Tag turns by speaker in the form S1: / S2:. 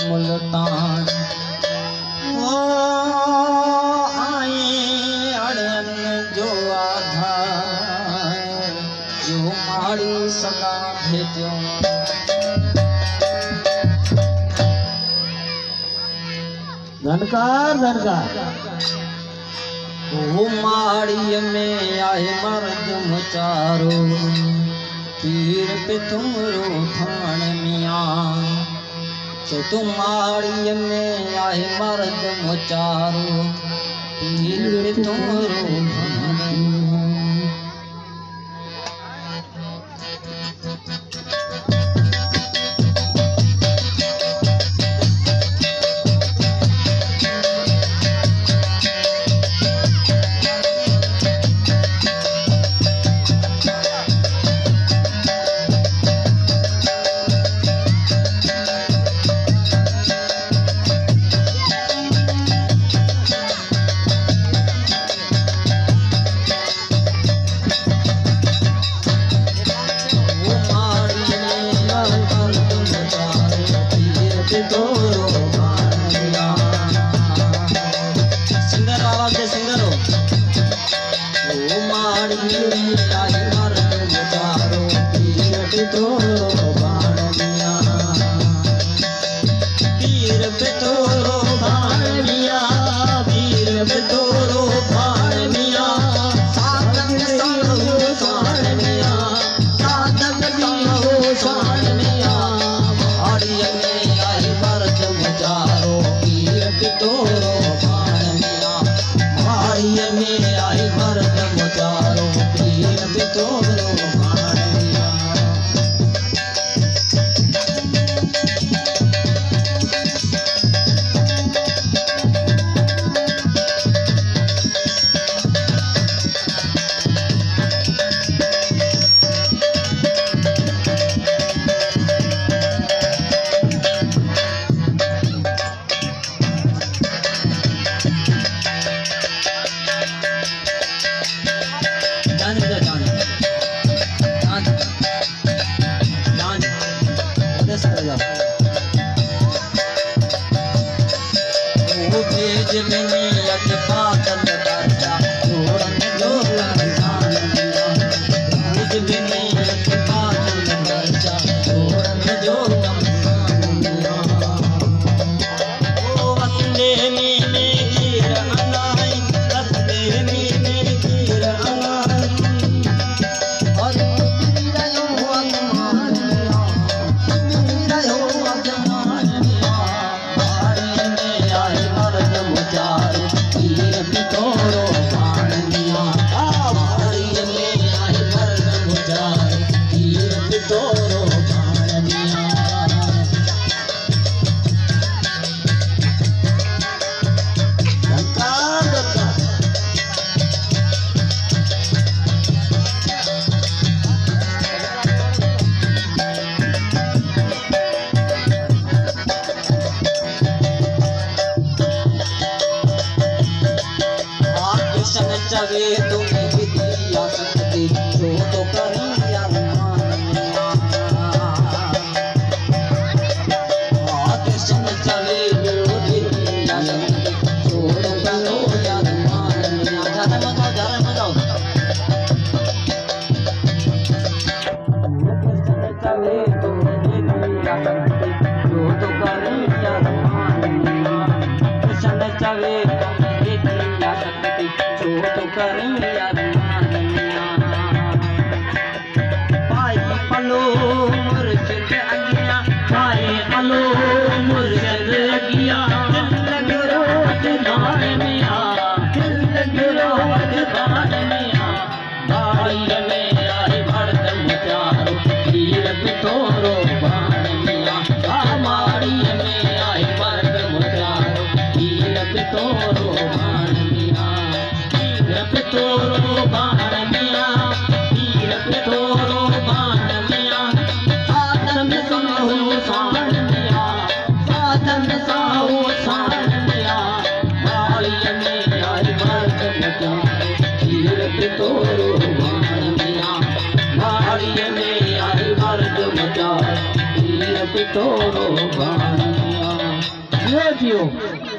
S1: मुल्तान ओ आए अड़न जो आधार जो मारी सदा भेजो
S2: धनकार धनकार
S1: वो माड़ी में आए मर्द मुचारो पीर पे तुमरो ठाण मियाँ तो तुम्हारी में आए मर्द मुचारो पीर पे तुमरो ठाण मियाँ चवे तुम्हें विद्या शक्ति जो तो करी कृष्ण चवे विद्या शक्ति जो तो करो धर्म जाओ कृष्ण चवे तुम्हें विद्या शक्ति जो तो करी कृष्ण चवे विद्या शक्ति जो तो करिया पाई पलो मुर्शद अगिया पाए पलो मुर्शद अगिया दिल गिरोज धान मिया दिल गिरोज धान मिया बाड़ी में आए भरत मुचारो पीर तोरो भान मिया हमारी में आए भरत मुचारो पीर तोरो भान तोरो बाण मिया पीर तोरो बाण मिया साधन साहू साण मिया साधन साहू साण मिया बाड़ी में आई भरत मुचारो पीर तोरो बाण मिया बाड़ी में आई भरत मुचारो पीर तोरो बाण मिया।
S2: जियो जियो